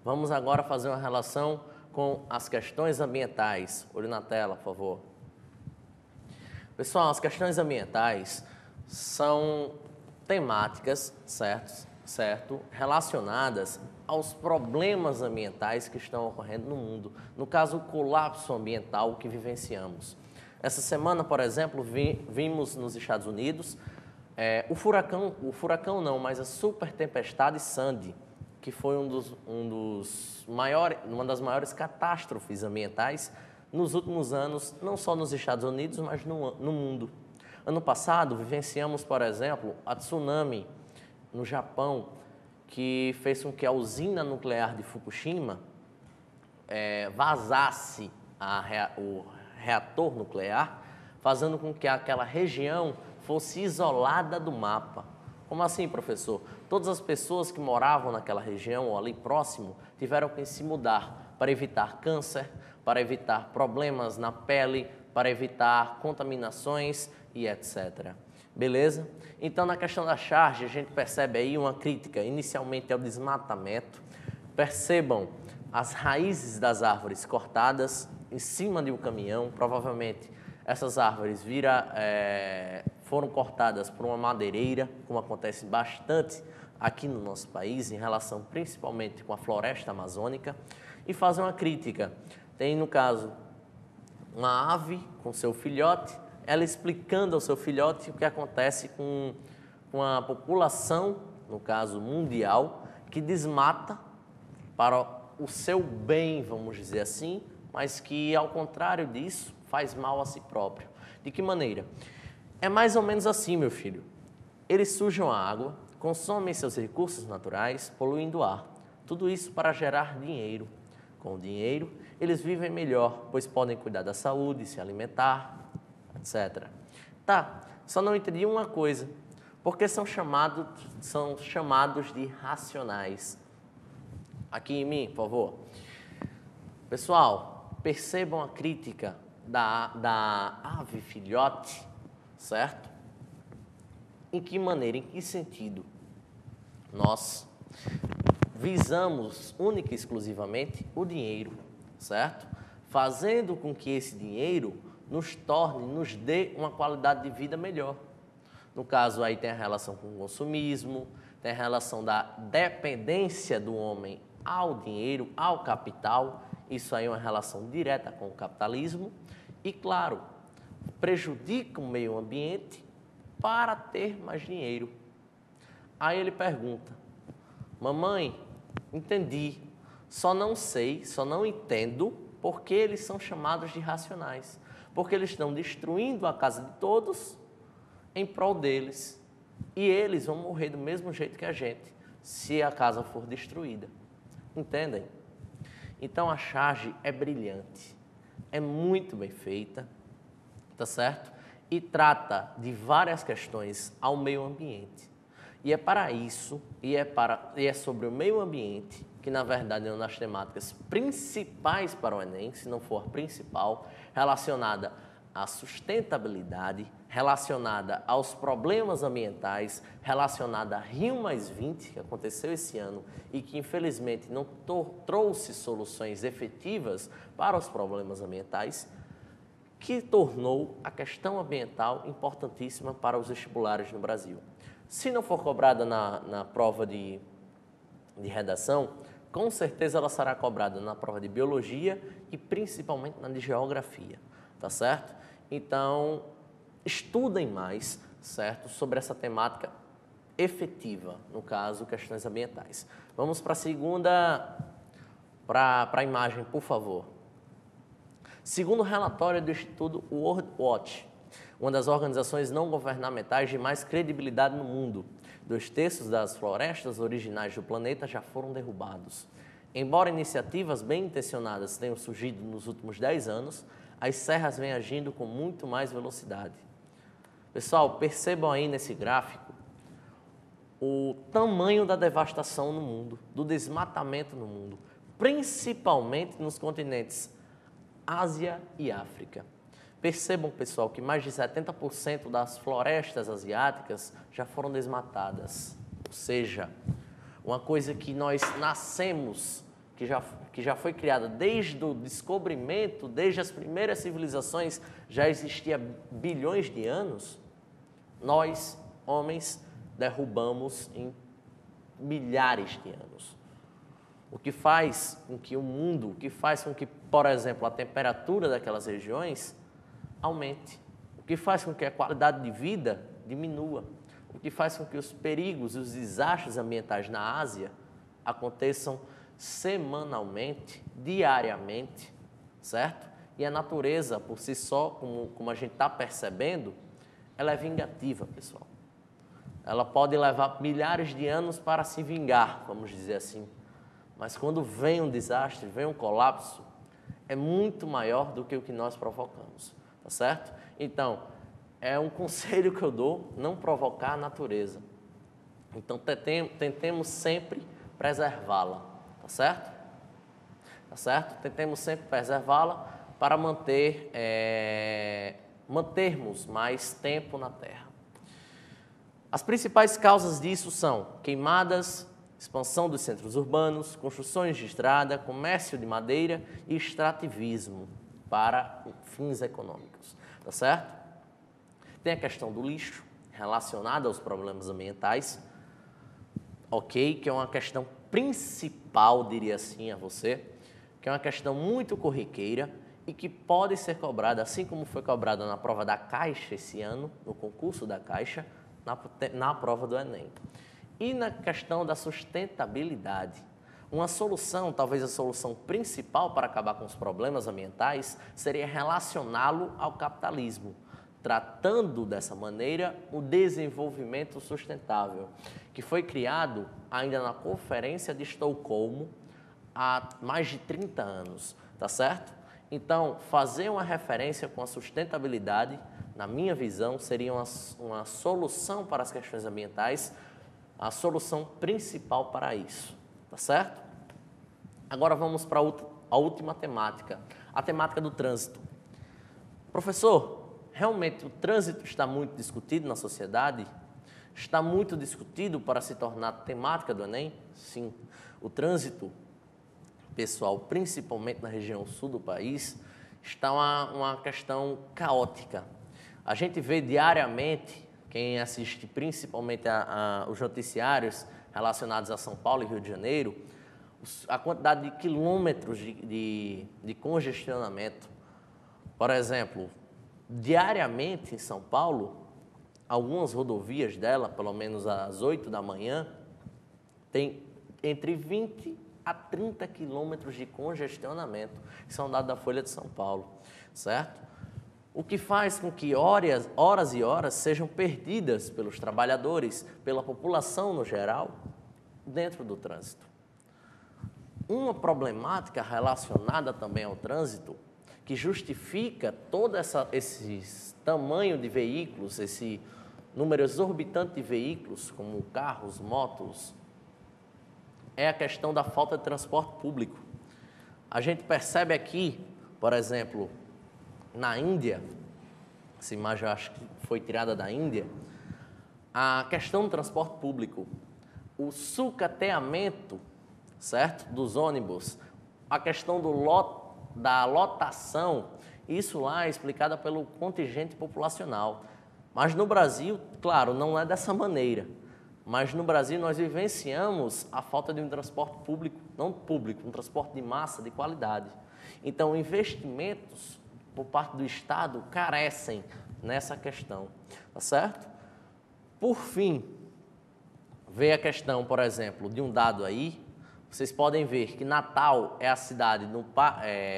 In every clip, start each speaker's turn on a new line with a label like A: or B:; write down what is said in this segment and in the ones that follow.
A: Vamos agora fazer uma relação com as questões ambientais. Olho na tela, por favor. Pessoal, as questões ambientais são temáticas, certo, relacionadas aos problemas ambientais que estão ocorrendo no mundo. No caso, o colapso ambiental que vivenciamos. Essa semana, por exemplo, vimos nos Estados Unidos mas a super tempestade Sandy, que foi uma das maiores catástrofes ambientais nos últimos anos, não só nos Estados Unidos, mas no mundo. Ano passado, vivenciamos, por exemplo, a tsunami no Japão, que fez com que a usina nuclear de Fukushima vazasse o reator nuclear, fazendo com que aquela região fosse isolada do mapa. Como assim, professor? Todas as pessoas que moravam naquela região ou ali próximo tiveram que se mudar para evitar câncer, para evitar problemas na pele, para evitar contaminações e etc. Beleza? Então, na questão da charge, a gente percebe aí uma crítica inicialmente ao desmatamento. Percebam as raízes das árvores cortadas em cima de um caminhão. Provavelmente essas árvores foram cortadas por uma madeireira, como acontece bastante aqui no nosso país, em relação principalmente com a floresta amazônica, e fazem uma crítica. Tem, no caso, uma ave com seu filhote, ela explicando ao seu filhote o que acontece com a população, no caso mundial, que desmata para o seu bem, vamos dizer assim, mas que, ao contrário disso, faz mal a si próprio. De que maneira? É mais ou menos assim, meu filho. Eles sujam a água, consomem seus recursos naturais, poluindo o ar. Tudo isso para gerar dinheiro. Com o dinheiro, eles vivem melhor, pois podem cuidar da saúde, se alimentar, etc. Tá, só não entendi uma coisa. Por que são chamados de racionais? Aqui em mim, por favor. Pessoal, percebam a crítica da ave filhote, certo? Em que maneira, em que sentido nós visamos única e exclusivamente o dinheiro, certo? Fazendo com que esse dinheiro nos dê uma qualidade de vida melhor. No caso, aí tem a relação com o consumismo, tem a relação da dependência do homem ao dinheiro, ao capital. Isso aí é uma relação direta com o capitalismo. E, claro, prejudica o meio ambiente para ter mais dinheiro. Aí ele pergunta: mamãe, entendi, só não entendo por que eles são chamados de racionais. Porque eles estão destruindo a casa de todos em prol deles. E eles vão morrer do mesmo jeito que a gente, se a casa for destruída. Entendem? Então a charge é brilhante, é muito bem feita, tá certo? E trata de várias questões ao meio ambiente. E é para isso, e é sobre o meio ambiente, que na verdade é uma das temáticas principais para o Enem, se não for a principal, relacionada à sustentabilidade, relacionada aos problemas ambientais, relacionada a Rio+20, que aconteceu esse ano e que infelizmente não trouxe soluções efetivas para os problemas ambientais, que tornou a questão ambiental importantíssima para os vestibulares no Brasil. Se não for cobrada na prova de redação, com certeza ela será cobrada na prova de biologia e principalmente na de geografia, tá certo? Então, estudem mais, certo, sobre essa temática efetiva, no caso, questões ambientais. Vamos para a segunda, para a imagem, por favor. Segundo o relatório do Instituto World Watch, uma das organizações não governamentais de mais credibilidade no mundo, 2/3 das florestas originais do planeta já foram derrubados. Embora iniciativas bem intencionadas tenham surgido nos últimos 10 anos, as serras vêm agindo com muito mais velocidade. Pessoal, percebam aí nesse gráfico o tamanho da devastação no mundo, do desmatamento no mundo, principalmente nos continentes Ásia e África. Percebam, pessoal, que mais de 70% das florestas asiáticas já foram desmatadas. Ou seja, uma coisa que nós nascemos que já foi criada desde o descobrimento, desde as primeiras civilizações, já existia bilhões de anos, nós, homens, derrubamos em milhares de anos. O que faz com que o mundo, o que faz com que, por exemplo, a temperatura daquelas regiões aumente. O que faz com que a qualidade de vida diminua. O que faz com que os perigos e os desastres ambientais na Ásia aconteçam semanalmente, diariamente, certo? E a natureza, por si só, como a gente está percebendo, ela é vingativa, pessoal. Ela pode levar milhares de anos para se vingar, vamos dizer assim. Mas quando vem um desastre, vem um colapso, é muito maior do que o que nós provocamos, tá certo? Então, é um conselho que eu dou, não provocar a natureza. Então, tentemos sempre preservá-la, tá certo? Tá certo? Tentemos sempre preservá-la para mantermos mais tempo na Terra. As principais causas disso são queimadas, expansão dos centros urbanos, construções de estrada, comércio de madeira e extrativismo para fins econômicos, tá certo? Tem a questão do lixo relacionada aos problemas ambientais, ok? Que é uma questão principal, diria assim a você, que é uma questão muito corriqueira e que pode ser cobrada, assim como foi cobrada na prova da Caixa esse ano, no concurso da Caixa, na prova do Enem. E na questão da sustentabilidade, uma solução, talvez a solução principal para acabar com os problemas ambientais, seria relacioná-lo ao capitalismo, tratando dessa maneira o desenvolvimento sustentável, que foi criado ainda na Conferência de Estocolmo há mais de 30 anos, tá certo? Então, fazer uma referência com a sustentabilidade, na minha visão, seria uma solução para as questões ambientais, a solução principal para isso, tá certo? Agora vamos para a última temática, a temática do trânsito. Professor, realmente o trânsito está muito discutido na sociedade? Está muito discutido para se tornar temática do Enem? Sim. O trânsito, pessoal, principalmente na região sul do país, está uma questão caótica. A gente vê diariamente, quem assiste principalmente os noticiários relacionados a São Paulo e Rio de Janeiro, a quantidade de quilômetros de congestionamento. Por exemplo, diariamente em São Paulo, algumas rodovias dela, pelo menos às 8 da manhã, tem entre 20 a 30 quilômetros de congestionamento, que são dados da Folha de São Paulo, certo? O que faz com que horas e horas sejam perdidas pelos trabalhadores, pela população no geral, dentro do trânsito. Uma problemática relacionada também ao trânsito, que justifica todo esse tamanho de veículos, esse número exorbitante de veículos, como carros, motos, é a questão da falta de transporte público. A gente percebe aqui, por exemplo, na Índia, essa imagem eu acho que foi tirada da Índia, a questão do transporte público, o sucateamento, certo, dos ônibus, a questão da lotação, isso lá é explicado pelo contingente populacional. Mas no Brasil, claro, não é dessa maneira. Mas no Brasil nós vivenciamos a falta de um transporte público, não público, um transporte de massa, de qualidade. Então, investimentos por parte do Estado carecem nessa questão, tá certo? Por fim, veio a questão, por exemplo, de um dado aí, vocês podem ver que Natal é a cidade,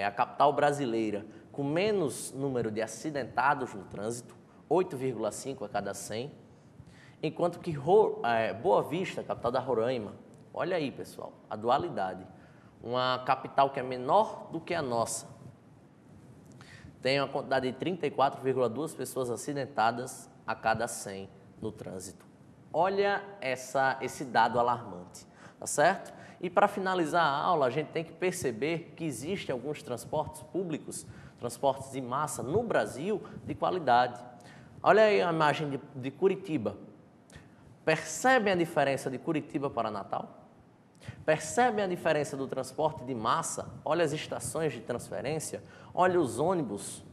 A: a capital brasileira com menos número de acidentados no trânsito, 8,5 a cada 100, enquanto que Boa Vista, capital da Roraima, olha aí, pessoal, a dualidade, uma capital que é menor do que a nossa, tem uma quantidade de 34,2 pessoas acidentadas a cada 100 no trânsito. Olha esse dado alarmante, tá certo? E para finalizar a aula, a gente tem que perceber que existem alguns transportes públicos, transportes de massa no Brasil de qualidade. Olha aí a imagem de Curitiba. Percebem a diferença de Curitiba para Natal? Percebem a diferença do transporte de massa? Olha as estações de transferência, olha os ônibus.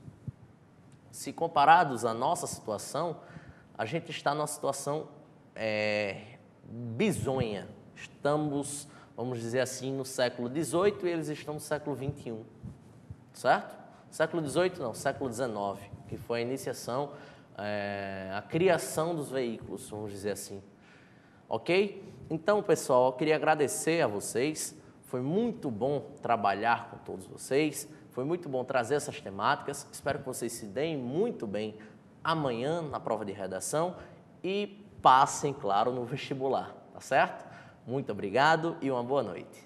A: Se comparados à nossa situação, a gente está numa situação bizonha. Estamos, vamos dizer assim, no século XVIII e eles estão no século XXI, certo? Século XVIII não, século XIX, que foi a iniciação, a criação dos veículos, vamos dizer assim. Ok? Então, pessoal, eu queria agradecer a vocês. Foi muito bom trabalhar com todos vocês. Foi muito bom trazer essas temáticas. Espero que vocês se deem muito bem amanhã na prova de redação e passem, claro, no vestibular, tá certo? Muito obrigado e uma boa noite.